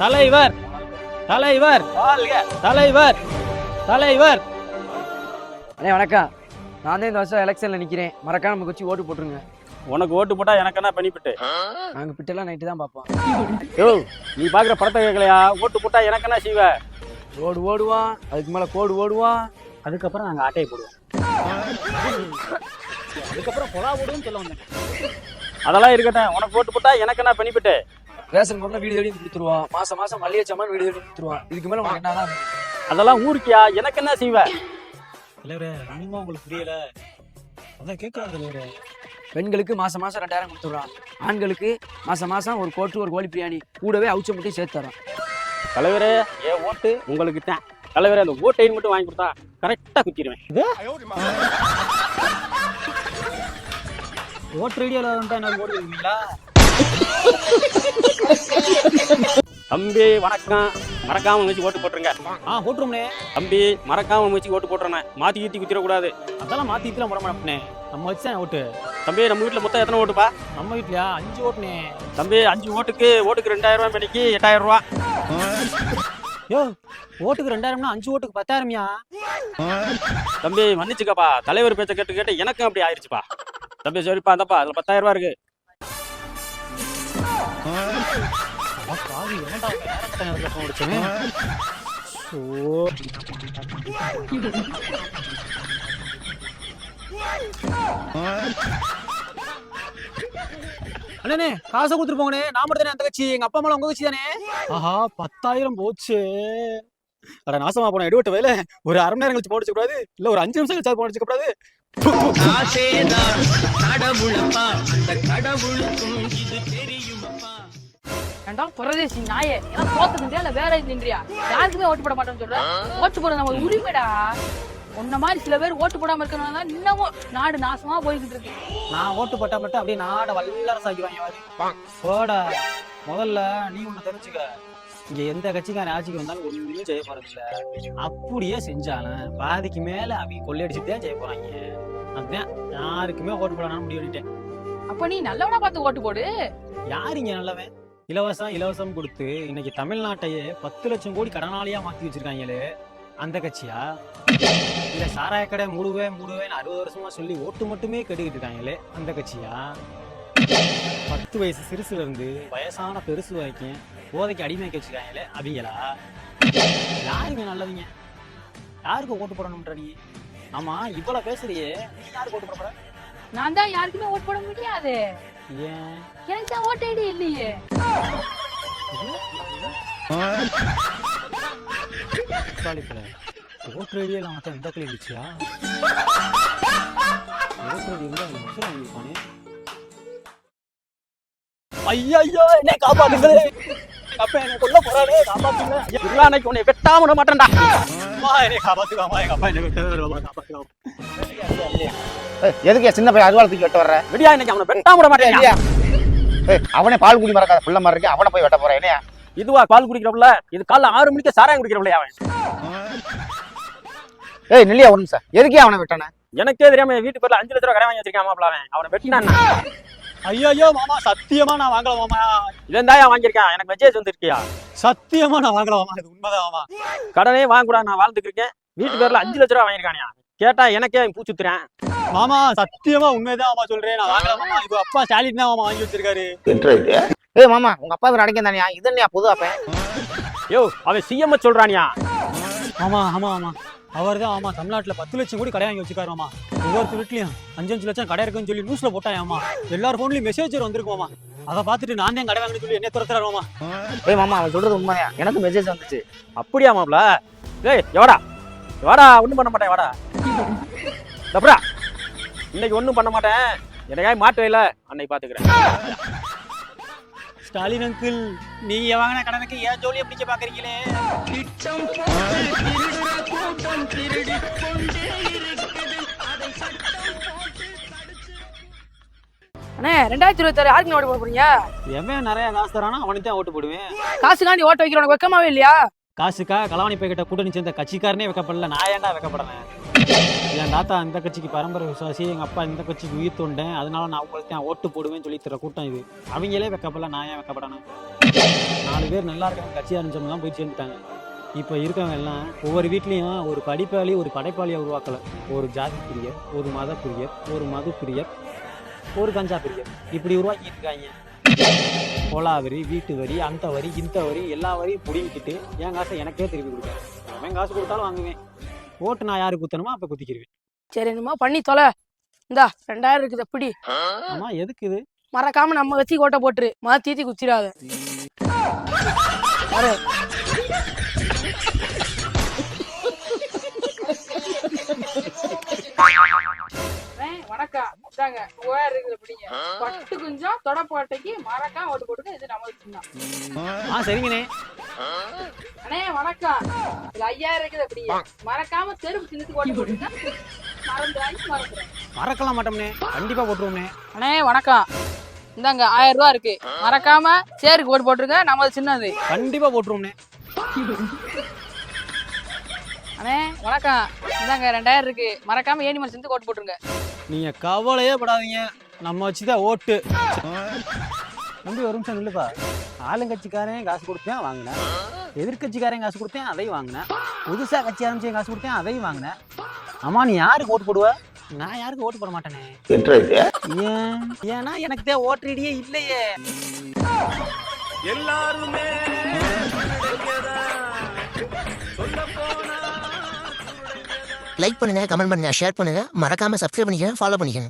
தலைவர் தலைவர் தலைவர் தலைவர். அண்ணே வணக்கம். நான் தான் இந்த வருஷம் எலெக்ஷன்ல நிக்கிறேன். மறக்காம நமக்கு வச்சு ஓட்டு போட்டுருங்க. உனக்கு ஓட்டு போட்டா எனக்கு என்ன பண்ணிவிட்டு? நாங்க பிட்டெல்லாம் நைட்டு தான் பார்ப்போம். யோ, நீ பாக்குற படத்தை கேட்கலையா? ஓட்டு போட்டா எனக்கு என்ன செய்வ? ரோடு ஓடுவான், அதுக்கு மேல கோடு ஓடுவான், அதுக்கப்புறம் நாங்க ஆட்டையை போடுவோம். அதுக்கப்புறம் பொலா போடுவோம் சொல்ல வந்தேன். அதெல்லாம் இருக்கட்டும். உனக்கு ஓட்டு போட்டா எனக்கு என்ன பண்ணிவிட்டு? ரேஷன் பொருள் வீடு தேடி கொடுத்துருவான். மாசம் மாசம் மல்லிகை சாமான் வீடு தேடி கொடுத்துருவான். இதுக்கு மேல உனக்கு என்னதான்? அதெல்லாம் ஊருக்கியா? எனக்கு என்ன செய்வ? உங்களுக்கு புரியல, அதான் கேட்கறாரு. பெண்களுக்கு மாசம் மாசம் 2000 கொடுத்துடுறான். ஆண்களுக்கு மாசம் மாசம் ஒரு கோட்டு ஒரு கோழி பிரியாணி கூடவே அவுச்ச முட்டையும் சேர்த்து தரான். தலைவரே, என் ஓட்டு உங்களுக்கு தான். தலைவரே, அந்த ஓட்டை மட்டும் வாங்கி கொடுத்தா கரெக்டா குத்திடுவேன். ஓட்டு ரேடியோல என்ன ஓடுவீங்களா? தம்பி வணக்கம். மறக்காம வச்சு ஓட்டு போட்டுருங்க. போட்டுருமே தம்பி, மறக்காம வச்சு ஓட்டு போட்டுறேன். மாத்தி கீத்தி குத்திடக்கூடாது. அதெல்லாம் மாத்திட்டுலாம் போட மாட்டேனே. நம்ம வச்சுதான் ஓட்டு. தம்பி, நம்ம வீட்டுல மொத்தம் எத்தனை ஓட்டுப்பா? நம்ம வீட்லயா 5 ஓட்டுனே. தம்பி, 5 ஓட்டுக்கு 2000 ரூபாய், மணிக்கு 8000 ரூபாய். யோ, ஓட்டுக்கு 2000னா 5 ஓட்டுக்கு 10,000யா? தம்பி மன்னிச்சுக்கப்பா, தலைவர் பேச்ச கேட்டு கேட்டு எனக்கும் அப்படி ஆயிடுச்சுப்பா. தம்பி சரிப்பா, அந்தப்பா அதுல 10,000 ரூபாய் இருக்கு. அண்ணே காசை கொடுத்துட்டு போங்கண்ணே. நான் மட்டும் தானே அந்த கட்சி, எங்க அப்பா அம்மா உங்க கட்சி தானே. ஆஹா, 10,000 போச்சு. அட நாசமா போன எடுவட்ட வேலை. ஒரு அரை மணி நேரம் கழிச்சு போட்டு கூடாது, இல்ல ஒரு 5 நிமிஷம் கழிச்சு போட்டு கூடாது. பரதேசி நாயே, தோத்துக்கிறியா இல்ல வேற நின்றியா? யாருக்குமே ஓட்டு போட மாட்டோம்னு சொல்ற. ஓட்டு போட நம்ம உரிமைடா. உன்ன மாதிரி சில பேர் ஓட்டு போடாம இருக்கனால இன்னமும் நாடு நாசமா போய்கிட்டு இருக்கு. நான் ஓட்டு போட்டா மட்டும் அப்படியே நாட வல்லரசாக்கிடுவாங்க. போடா, முதல்ல நீ ஒண்ணு தெரிஞ்சுக்க. இங்க எந்த கட்சிக்கான ஆட்சிக்கு வந்தாலும் ஒண்ணுமே செய்ய போறது இல்ல. அப்படியே செஞ்சாலும் பாதிக்கு மேல அவங்க கொள்ளையடிச்சுட்டே செய்ய போறாங்க. அதுதான் யாருக்குமே ஓட்டு போடணும்னு முடிவு பண்ணிட்டேன். அப்ப நீ நல்லவனா பார்த்து ஓட்டு போடு. யாருங்க நல்லவன்? இலவசம் கொடுத்து இன்னைக்கு தமிழ்நாட்டையே 10 லட்சம் கோடி கடனாளியா மாத்தி வச்சிருக்காங்களே, அந்த கட்சியா? இல்ல சாராய கடை மூடுவேன் 60 வருஷமா சொல்லி ஓட்டு மட்டுமே கெடுக்கிட்டு இருக்காங்களே, அந்த கட்சியா? 10 வயசு சிறுசுல இருந்து வயசான பெருசு வரைக்கும் போதைக்கு அடிமையாக்கி வச்சிருக்காங்களே, அவங்களா? யாருங்க நல்லவங்க? யாருக்கு ஓட்டு போடணும்ன்ற நீ? ஆமா, இவ்வளவு பேசுறியே, நீ யாருக்கு ஓட்டு போட போற? நான் தான் யாருக்குமே ஓட்டு போட முடியாது. ஏன்? எனக்கு தான் ஓட்டு ஐடி இல்லையே. ஓட்டு ஐடியா நான் மத்த எந்த கிளி இருந்துச்சியா? ஓட்டு ஐடி இருந்தா வாங்கிருப்பானே. ஐயா, என்ன காப்பாத்துங்களே. அப்ப என்ன கொல்ல போறானே, காப்பாத்துங்க. அன்னைக்கு உன்னை வெட்டாம விட மாட்டேன்டா. என்னை காப்பாத்துக்காமா, எங்க அப்பா என்ன வெட்டாம காப்பாத்துக்காமா. எதுக்கு சின்ன பையன் அருவாள் தூக்கி வெட்ட வர்ற? விடியா, இன்னைக்கு அவனை வெட்டாம விட மாட்டேன். அவனே பால் குடி மறக்காத புள்ள மாதிரி இருக்கு, அவனை போய் வெட்ட போறேன். என்னையா இதுவா பால் குடிக்கிறவள? இது காலைல 6 மணிக்கு சாராயம் குடிக்கிறவளே அவன். நில்லியா ஒரு நிமிஷம். எதுக்கே அவனை வெட்டானே? எனக்கே தெரியாம வீட்டு பேர்ல 5 லட்ச ரூபாய் கடை வாங்கி வச்சிருக்கான் மாப்பிள்ள. அவனை வெட்டினான். ஐயோ மாமா, சத்தியமா நான் வாங்கல மாமா. இதெந்தாயா வாங்கியிருக்கேன். எனக்கு மெசேஜ் வந்துருக்கியா? சத்தியமா நான் வாங்கல மாமா, இது உண்மைதான் மாமா. கடனே வாங்க கூட நான் வாழ்ந்துட்டு இருக்கேன். வீட்டு பேர்ல 5 லட்ச ரூபாய் வாங்கியிருக்கானியா? கேட்டா எனக்கே பூச்சுத்துறேன். மாமா சத்தியமா உண்மைதான் மாமா சொல்றேன், நான் வாங்கல மாமா. இது அப்பா ஸ்டாலின் தான் மாமா வாங்கி வச்சிருக்காரு. மாமா, உங்க அப்பா அடைக்க தானியா? இது என்னையா புது அப்ப? யோ, அவன் சிஎம் சொல்றானியா? ஆமா ஆமா ஆமா, அவர் தான் ஆமா. தமிழ்நாட்டுல 10 லட்சம் கோடி கடை வாங்கி வச்சிருக்காரு மாமா. ஒவ்வொரு வீட்லயும் 5 லட்சம் கடை இருக்குன்னு சொல்லி நியூஸ்ல போட்டாயாமா. எல்லாரும் போன்லயும் மெசேஜ் வந்திருக்குமாமா. அதை பார்த்துட்டு நான் தான் கடை வாங்கன்னு சொல்லி என்ன துரத்துறாரு மாமா. மாமா, அவன் சொல்றது உண்மையா? எனக்கு மெசேஜ் வந்துச்சு. அப்படியா மாப்ள? ஏய் எவடா வாடா, ஒண்ணும் பண்ண மாட்டேன். வாடா தப்புரா, இன்னைக்கு ஒண்ணும் பண்ண மாட்டேன். எனக்காக மாட்டு வைல அன்னைக்கு பாத்துக்கிறேன். ஸ்டாலின் அங்கிள், நீங்க வாங்கின கடனுக்கு ஏன் ஜோலியை பிடிக்க பாக்குறீங்களே? அண்ணே, 2026 யாருக்கு ஓட்டு போட போறீங்க? எவன் நிறைய காசு தரானா அவனுக்கு தான் ஓட்டு போடுவேன். காசுக்காண்டி ஓட்டு வைக்கிறவனுக்கு வெக்கமாவே இல்லையா? காசுக்கா களவாணி போய்கிட்ட கூட்டணி சேர்ந்த கட்சிக்காரனே வைக்கப்படல, நான் ஏன்டா வைக்கப்படுறேன்? என் தாத்தா இந்த கட்சிக்கு பரம்பரை விசுவாசி, எங்க அப்பா இந்த கட்சிக்கு உயிர் தொண்டேன், அதனால நான் அவங்களுக்கு தான் ஓட்டு போடுவேன்னு சொல்லி தர கூட்டம் இது. அவங்களே வெக்கப்படல, நான் ஏன் வெக்கப்படணும்? 4 பேர் நல்லா இருக்க கட்சி ஆரம்பிச்சவங்க தான் போய் சேர்ந்துட்டாங்க. இப்போ இருக்கவங்க எல்லாம் ஒவ்வொரு வீட்லேயும் ஒரு படிப்பாளி ஒரு படைப்பாளியை உருவாக்கல. ஒரு ஜாதி பிரியர், ஒரு மத பிரியர், ஒரு மது பிரியர், ஒரு கஞ்சா பிரியர், இப்படி உருவாக்கிட்டு இருக்காங்க. கொலா வரி, வீட்டு வரி, அந்த வரி, இந்த வரி, எல்லா வரியும் பிடிங்கிட்டு என் காசை எனக்கே திருப்பி கொடுப்பேன். அவன் காசு கொடுத்தாலும் வாங்குவேன். ஓட்டு நான் யாருக்கு குத்தணுமோ அப்போ குத்திக்கிடுவேன். சரி என்னமோ பண்ணி தொலை. இந்தா 2000 இருக்குது எப்படி? ஆமா, எதுக்கு இது? மறக்காம நம்ம வச்சு கோட்டை போட்டுரு, தீத்தி குச்சிடாத. வணக்கம், இதாங்க 2000 இருக்குது எப்படிங்க? பட்டு குஞ்சம் தொடப்பாட்டைக்கு மறக்காம ஓட்டு போட்டுங்க, இது நம்ம வச்சுதான். சரிங்கண்ணே. அண்ணே வணக்கம், இதுல 5000 இருக்குது எப்படிங்க? மறக்காம செருப்பு சின்னத்துக்கு ஓட்டு போட்டுங்க, மறந்துறேன். மறக்கலாம் மாட்டோம்னே, கண்டிப்பா போட்டுருவோம்னே. அண்ணே வணக்கம், இந்தாங்க 1000 ரூபா இருக்கு, மறக்காம சேருக்கு ஓட்டு போட்டுருங்க, நம்ம சின்னது. கண்டிப்பா போட்டுருவோம்னே. அண்ணே வணக்கம், இந்தாங்க 2000 இருக்கு, மறக்காம ஏனிமல் சின்னத்துக்கு ஓட்டு போட்டுருங்க. நீங்க கவலையே படாதீங்க, நம்ம வச்சுதான் ஓட்டு. தம்பி ஒரு நிமிஷம் இல்லப்பா. ஆளுங்கட்சிக்காரன் காசு கொடுத்தேன் வாங்கினேன், எதிர்கட்சிக்காரன் காசு கொடுத்தேன் அதையும் வாங்கினேன், புதுசா கட்சி ஆரம்பிச்சு காசு கொடுத்தேன் அதையும் வாங்கினேன். ஆமா, நீ யாருக்கு ஓட்டு போடுவ? நான் யாருக்கு ஓட்டு போட மாட்டேனே. ஏன்? ஏன்னா எனக்கு தான் ஓட்டு ஐடியே இல்லையே. எல்லாருமே லைக் பண்ணுங்க, கமெண்ட் பண்ணுங்க, ஷேர் பண்ணுங்க, மறக்காம சப்ஸ்கிரைப் பண்ணிக்கங்க, ஃபாலோ பண்ணிக்கங்க.